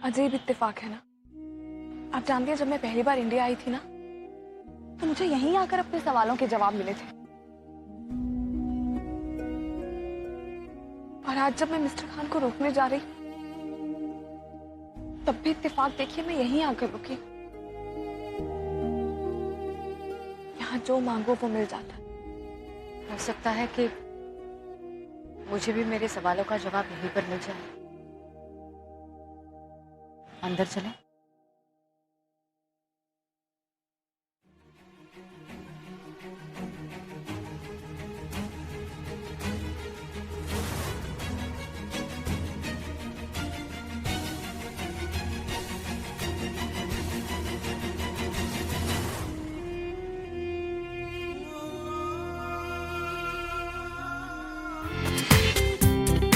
अजीब इत्तेफाक है ना। आप जानती हैं, जब मैं पहली बार इंडिया आई थी ना, तो मुझे यहीं आकर अपने सवालों के जवाब मिले थे। और आज जब मैं मिस्टर खान को रोकने जा रही, तब भी इत्तेफाक देखिए, मैं यहीं आकर रुकी। यहाँ जो मांगो वो मिल जाता। हो सकता है कि मुझे भी मेरे सवालों का जवाब यहीं पर मिल जाए। अंदर चलें?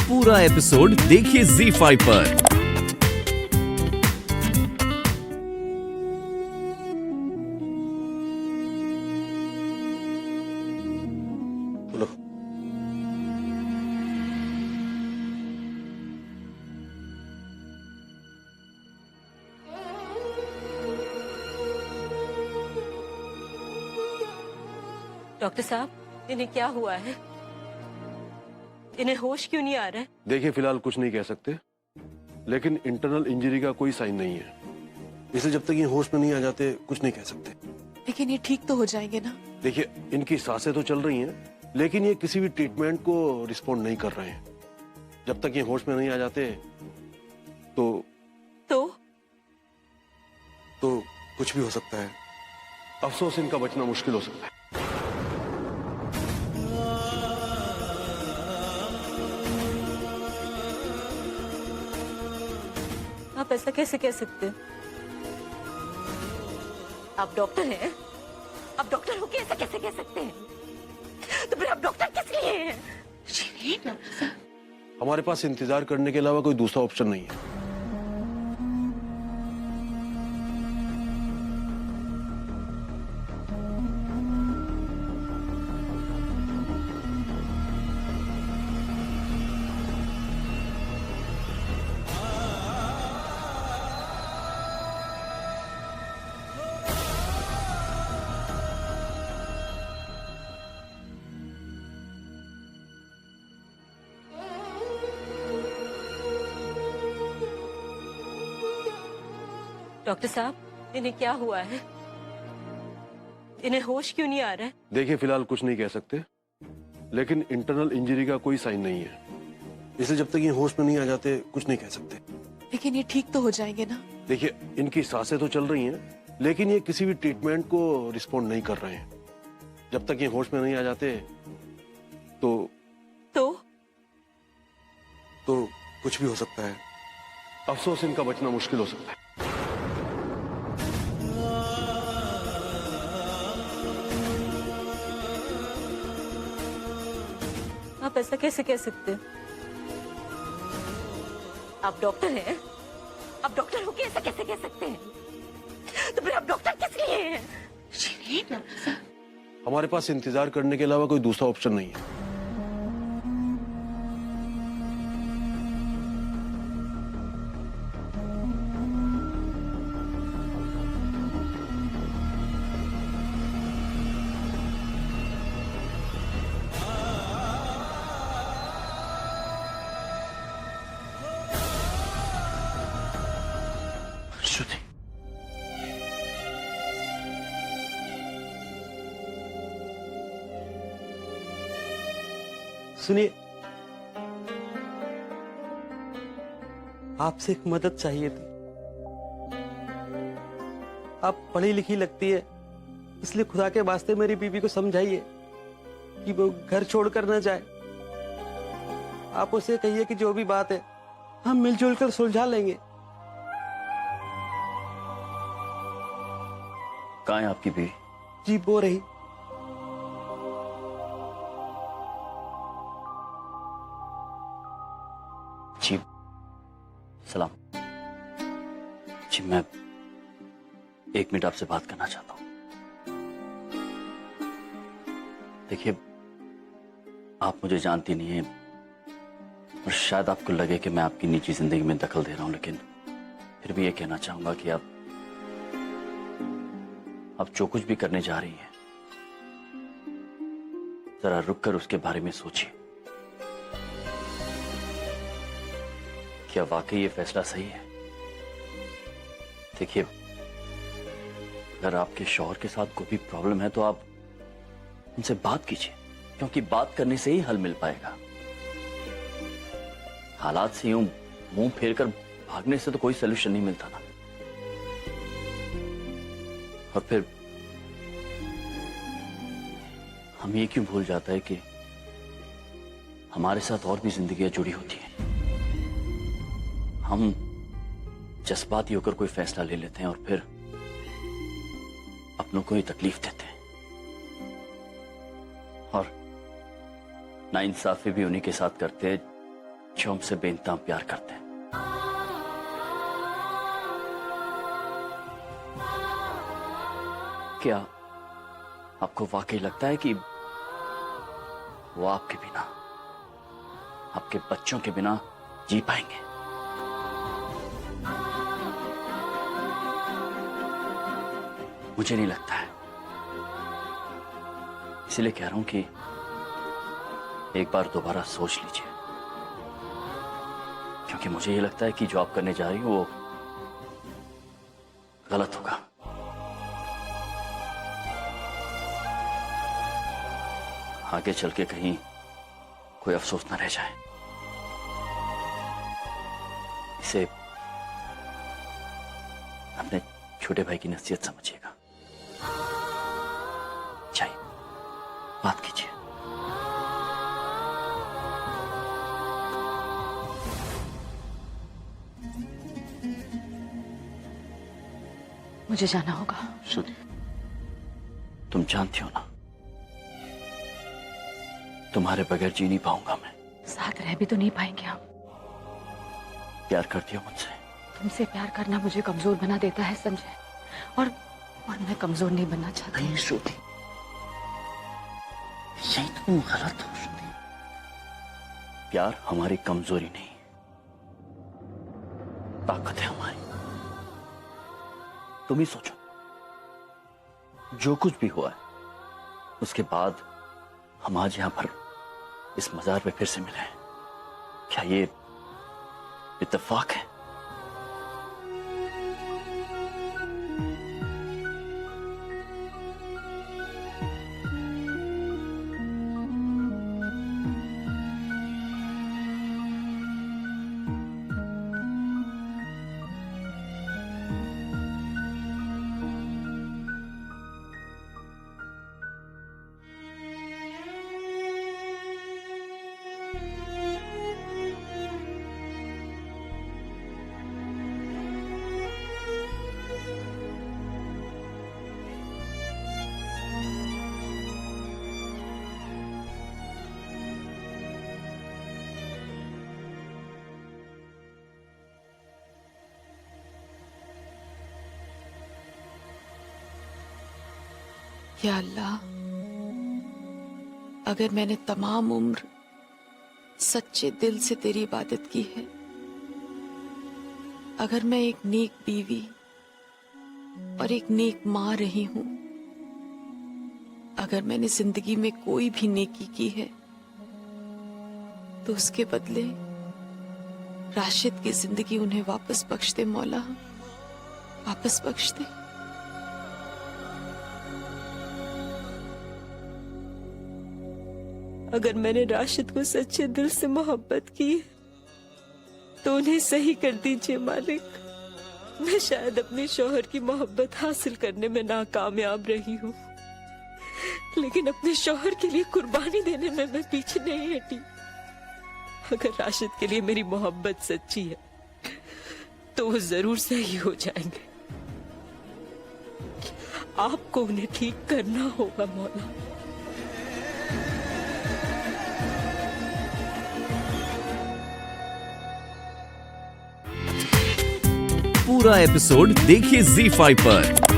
पूरा एपिसोड देखिए ZEE5 पर। बोलो। डॉक्टर साहब, इन्हें क्या हुआ है? इन्हें होश क्यों नहीं आ रहा है? देखिए, फिलहाल कुछ नहीं कह सकते, लेकिन इंटरनल इंजरी का कोई साइन नहीं है। इसलिए जब तक ये होश में नहीं आ जाते कुछ नहीं कह सकते। लेकिन ये ठीक तो हो जाएंगे ना? देखिए, इनकी सांसें तो चल रही हैं, लेकिन ये किसी भी ट्रीटमेंट को रिस्पॉन्ड नहीं कर रहे हैं। जब तक ये होश में नहीं आ जाते तो कुछ भी हो सकता है। अफसोस, इनका बचना मुश्किल हो सकता है। आप ऐसा कैसे कह सकते हैं? आप डॉक्टर हैं? आप डॉक्टर हो के ऐसा कैसे कह सकते हैं? तो फिर आप डॉक्टर किस लिए हैं? हमारे पास इंतजार करने के अलावा कोई दूसरा ऑप्शन नहीं है। डॉक्टर साहब, इन्हें क्या हुआ है? इन्हें होश क्यों नहीं आ रहा है? देखिए, फिलहाल कुछ नहीं कह सकते, लेकिन इंटरनल इंजरी का कोई साइन नहीं है। इसलिए जब तक ये होश में नहीं आ जाते कुछ नहीं कह सकते। लेकिन ये ठीक तो हो जाएंगे ना? देखिए, इनकी सांसें तो चल रही हैं, लेकिन ये किसी भी ट्रीटमेंट को रिस्पॉन्ड नहीं कर रहे हैं। जब तक ये होश में नहीं आ जाते तो कुछ भी हो सकता है। अफसोस, इनका बचना मुश्किल हो सकता है। आप ऐसा कैसे कह सकते हैं? आप डॉक्टर हैं? आप डॉक्टर हो के ऐसा कैसे कह सकते हैं? तो फिर आप डॉक्टर किस लिए हैं? हमारे पास इंतजार करने के अलावा कोई दूसरा ऑप्शन नहीं है। श्रुति, सुनिए, आपसे एक मदद चाहिए थी। आप पढ़ी लिखी लगती है, इसलिए खुदा के वास्ते मेरी बीवी को समझाइए कि वो घर छोड़कर न जाए। आप उसे कहिए कि जो भी बात है हम मिलजुल कर सुलझा लेंगे। कहाँ है आपकी बीवी? जी, वो रही। जी, सलाम जी। मैं 1 मिनट आपसे बात करना चाहता हूँ। देखिए, आप मुझे जानती नहीं है और शायद आपको लगे कि मैं आपकी निजी जिंदगी में दखल दे रहा हूं, लेकिन फिर भी ये कहना चाहूंगा कि आप जो कुछ भी करने जा रही हैं, जरा रुककर उसके बारे में सोचिए। क्या वाकई ये फैसला सही है? देखिए, अगर आपके शौहर के साथ कोई भी प्रॉब्लम है तो आप उनसे बात कीजिए, क्योंकि बात करने से ही हल मिल पाएगा। हालात से यूं मुंह फेरकर भागने से तो कोई सलूशन नहीं मिलता ना। और फिर हम ये क्यों भूल जाता है कि हमारे साथ और भी जिंदगियां जुड़ी होती हैं। हम जज्बाती होकर कोई फैसला ले लेते हैं और फिर अपनों को ही तकलीफ देते हैं, और नाइंसाफी भी उन्हीं के साथ करते हैं जो हमसे बेइंतहा प्यार करते हैं। क्या आपको वाकई लगता है कि वो आपके बिना, आपके बच्चों के बिना जी पाएंगे? मुझे नहीं लगता है। इसलिए कह रहा हूं कि एक बार दोबारा सोच लीजिए, क्योंकि मुझे ये लगता है कि जो आप करने जा रही हो वो गलत होगा। आगे चल के कहीं कोई अफसोस ना रह जाए। इसे अपने छोटे भाई की नसीहत समझिएगा। जाइए, बात कीजिए। मुझे जाना होगा। श्रुति, तुम जानती हो ना, तुम्हारे बगैर जी नहीं पाऊंगा मैं। साथ रह भी तो नहीं पाएंगे हम। प्यार करती हो मुझसे? तुमसे प्यार करना मुझे कमजोर बना देता है, समझे? और मैं कमजोर नहीं बनना चाहती। नहीं श्रुति, यही तुम गलत हो श्रुति। प्यार हमारी कमजोरी नहीं, ताकत है हमारी। तुम ही सोचो, जो कुछ भी हुआ है उसके बाद हम आज यहां पर इस मजार पे फिर से मिले हैं। क्या ये इत्तेफाक है? या अल्लाह, अगर मैंने तमाम उम्र सच्चे दिल से तेरी इबादत की है, अगर मैं एक नेक बीवी और एक नेक माँ रही हूं, अगर मैंने जिंदगी में कोई भी नेकी की है, तो उसके बदले राशिद की जिंदगी उन्हें वापस बख्श दे मौला, वापस बख्श दे। अगर मैंने राशिद को सच्चे दिल से मोहब्बत की है, तो उन्हें सही कर दीजिए मालिक। मैं शायद अपने शौहर की मोहब्बत हासिल करने में नाकामयाब रही हूँ, लेकिन अपने शौहर के लिए कुर्बानी देने में मैं पीछे नहीं हटी। अगर राशिद के लिए मेरी मोहब्बत सच्ची है, तो वो जरूर सही हो जाएंगे। आपको उन्हें ठीक करना होगा मौला। पूरा एपिसोड देखिए ZEE5 पर।